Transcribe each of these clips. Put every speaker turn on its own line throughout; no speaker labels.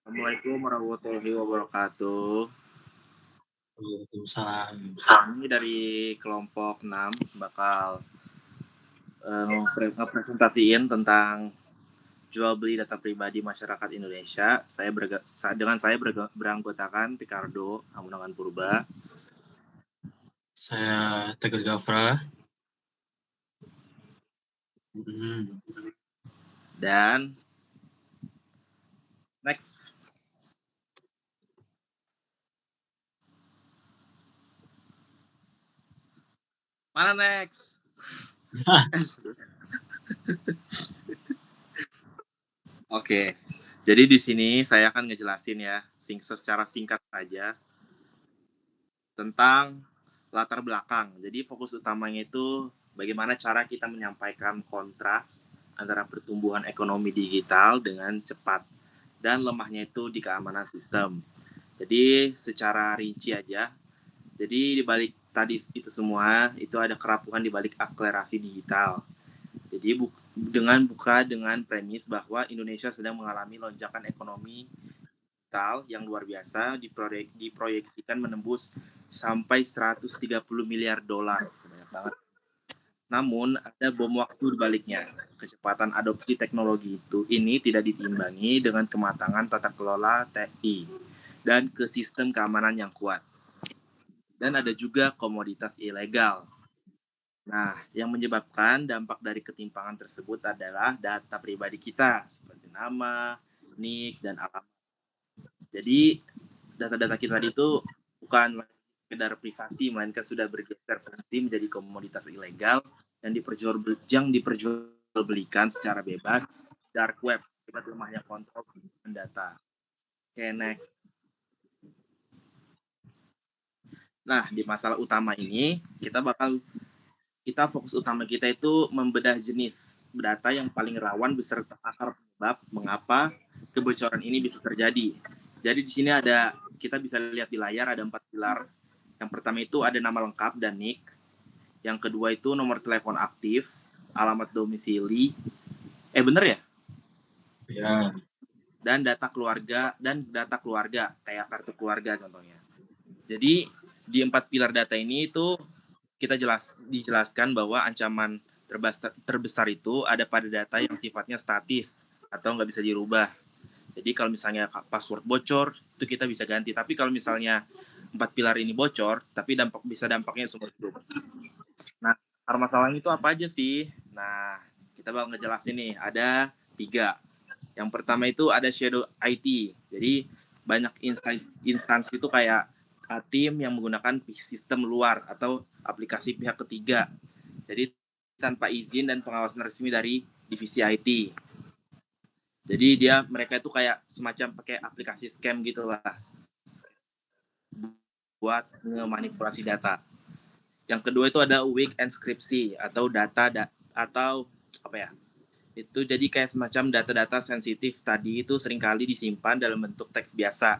Assalamualaikum warahmatullahi wabarakatuh.
Waalaikumsalam.
Kami dari kelompok 6 bakal ngepresentasiin tentang jual beli data pribadi masyarakat Indonesia. Saya beranggotakan Picardo, Amunangan Purba.
Saya Tegar Gafra. Hmm.
Dan next. Mana next? Oke. Jadi di sini saya akan ngejelasin ya, secara singkat saja tentang latar belakang. Jadi fokus utamanya itu bagaimana cara kita menyampaikan kontras antara pertumbuhan ekonomi digital dengan cepat dan lemahnya itu di keamanan sistem. Jadi secara rinci aja, jadi di balik tadi itu semua itu ada kerapuhan di balik akselerasi digital. Jadi buka dengan premis bahwa Indonesia sedang mengalami lonjakan ekonomi digital yang luar biasa diproyeksikan menembus sampai 130 miliar dolar. Banyak banget. Namun ada bom waktu di baliknya. Kecepatan adopsi teknologi itu ini tidak diimbangi dengan kematangan tata kelola TI dan ke sistem keamanan yang kuat. Dan ada juga komoditas ilegal. Nah, yang menyebabkan dampak dari ketimpangan tersebut adalah data pribadi kita seperti nama, nik, dan alamat. Jadi data-data kita tadi itu bukan sekedar privasi, melainkan sudah bergeser fungsi menjadi komoditas ilegal yang diperjualbelikan secara bebas dark web akibat lemahnya kontrol penggunaan data. Oke, next. Nah, di masalah utama ini kita fokus utama kita itu membedah jenis data yang paling rawan beserta akar penyebab mengapa kebocoran ini bisa terjadi. Jadi di sini kita bisa lihat di layar ada 4 pilar. Yang pertama itu ada nama lengkap dan nik. Yang kedua itu nomor telepon aktif, alamat domisili. Bener ya?
Ya.
Dan data keluarga kayak kartu keluarga contohnya. Jadi di 4 pilar data ini itu dijelaskan bahwa ancaman terbesar itu ada pada data yang sifatnya statis atau nggak bisa dirubah. Jadi kalau misalnya password bocor, itu kita bisa ganti. Tapi kalau misalnya 4 pilar ini bocor, tapi dampaknya seumur hidup. Nah, akar masalahnya itu apa aja sih? Nah, kita bakal ngejelasin nih. Ada 3. Yang pertama itu ada shadow IT. Jadi banyak instansi itu kayak tim yang menggunakan sistem luar atau aplikasi pihak ketiga. Jadi tanpa izin dan pengawasan resmi dari divisi IT. Jadi mereka itu kayak semacam pakai aplikasi scam gitu lah buat ngemanipulasi data. Yang kedua itu ada weak inskripsi atau atau apa ya? Itu jadi kayak semacam data-data sensitif tadi itu seringkali disimpan dalam bentuk teks biasa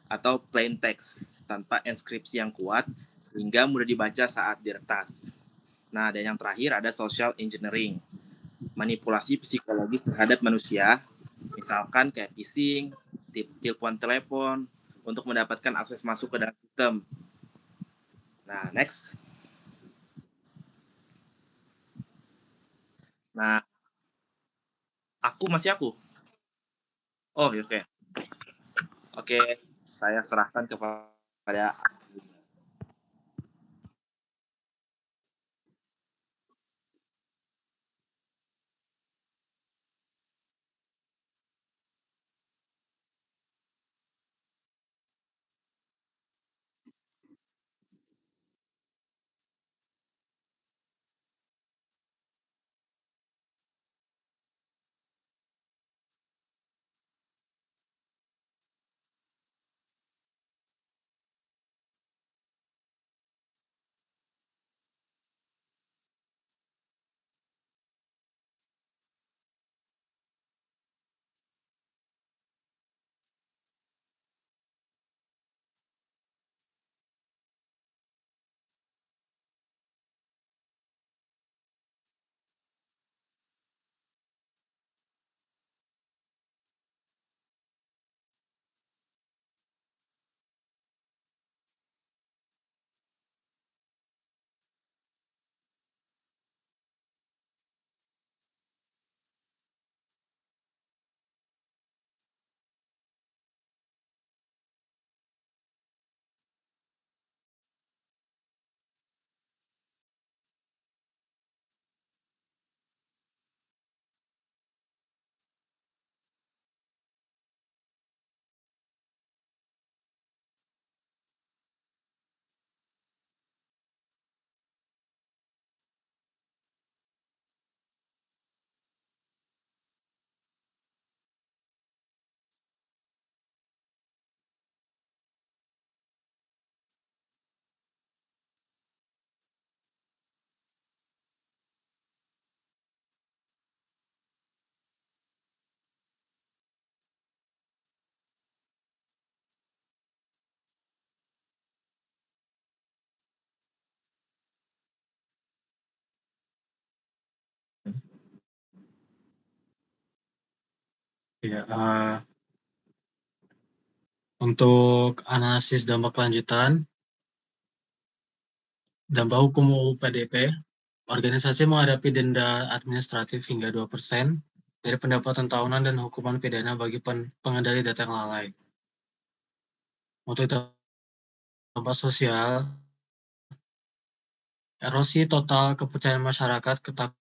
atau plain text tanpa inskripsi yang kuat sehingga mudah dibaca saat diretas. Nah, dan yang terakhir ada social engineering, manipulasi psikologis terhadap manusia, misalkan kayak phishing, telepon telepon untuk mendapatkan akses masuk ke dalam sistem. Nah, next. Nah, masih aku. Oh, oke. Okay. Oke, saya serahkan kepada
Ya, untuk analisis dampak lanjutan, dampak hukum UU PDP, organisasi menghadapi denda administratif hingga 2% dari pendapatan tahunan dan hukuman pidana bagi pengendali data yang lalai. Untuk dampak sosial, erosi total kepercayaan masyarakat, ketakutan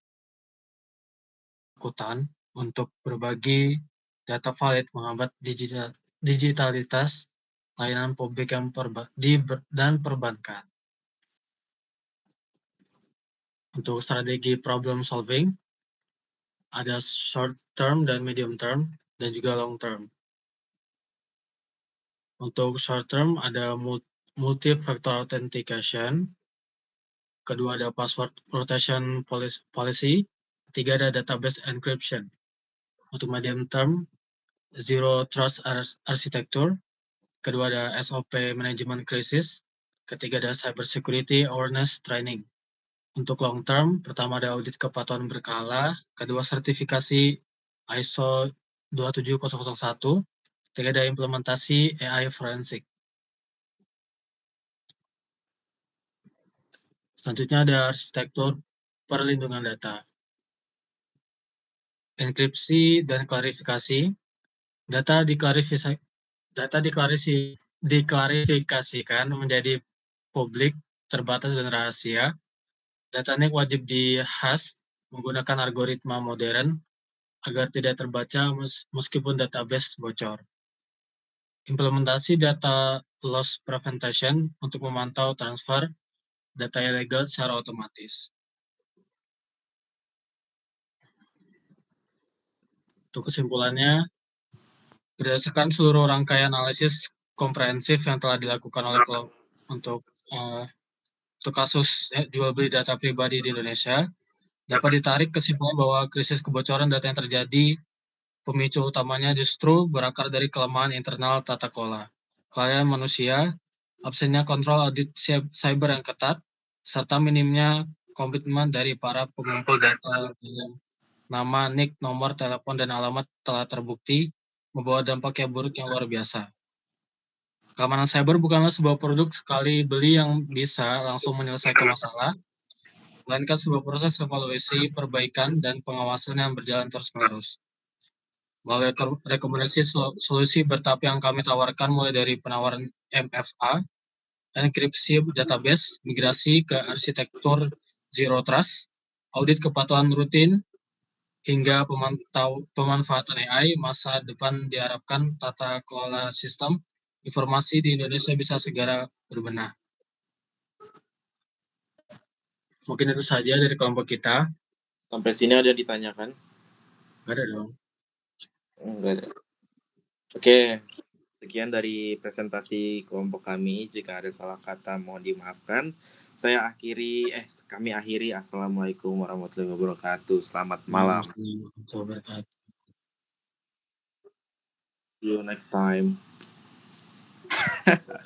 untuk berbagi data valid menghambat digitalitas layanan publik yang dan perbankan. Untuk strategi problem solving, ada short term dan medium term, dan juga long term. Untuk short term ada multi-factor authentication, kedua ada password rotation policy, ketiga ada database encryption. Untuk medium term, zero trust architecture, kedua ada SOP management crisis, ketiga ada cyber security awareness training. Untuk long term, pertama ada audit kepatuhan berkala, kedua sertifikasi ISO 27001, ketiga ada implementasi AI forensik. Selanjutnya ada arsitektur perlindungan data. Enkripsi dan klarifikasi. Data diklarifikasikan menjadi publik, terbatas, dan rahasia. Data ini wajib di-hash menggunakan algoritma modern agar tidak terbaca meskipun database bocor. Implementasi data loss prevention untuk memantau transfer data ilegal secara otomatis. Untuk kesimpulannya, berdasarkan seluruh rangkaian analisis komprehensif yang telah dilakukan oleh untuk kasus jual beli data pribadi di Indonesia, dapat ditarik kesimpulan bahwa krisis kebocoran data yang terjadi pemicu utamanya justru berakar dari kelemahan internal tata kelola, kelalaian manusia, absennya kontrol audit cyber yang ketat, serta minimnya komitmen dari para pengumpul data yang nama, NIK, nomor telepon, dan alamat telah terbukti membawa dampak yang buruk yang luar biasa. Keamanan cyber bukanlah sebuah produk sekali beli yang bisa langsung menyelesaikan masalah, melainkan sebuah proses evaluasi, perbaikan, dan pengawasan yang berjalan terus-menerus. Melalui rekomendasi solusi bertahap yang kami tawarkan mulai dari penawaran MFA, enkripsi database, migrasi ke arsitektur Zero Trust, audit kepatuhan rutin, hingga pemanfaatan AI, masa depan diharapkan tata kelola sistem informasi di Indonesia bisa segera berbenah. Mungkin itu saja dari kelompok kita.
Sampai sini ada ditanyakan?
Nggak ada dong.
Enggak ada. Oke, sekian dari presentasi kelompok kami. Jika ada salah kata mohon dimaafkan. Kami akhiri. Assalamualaikum warahmatullahi wabarakatuh. Selamat malam. See you next time.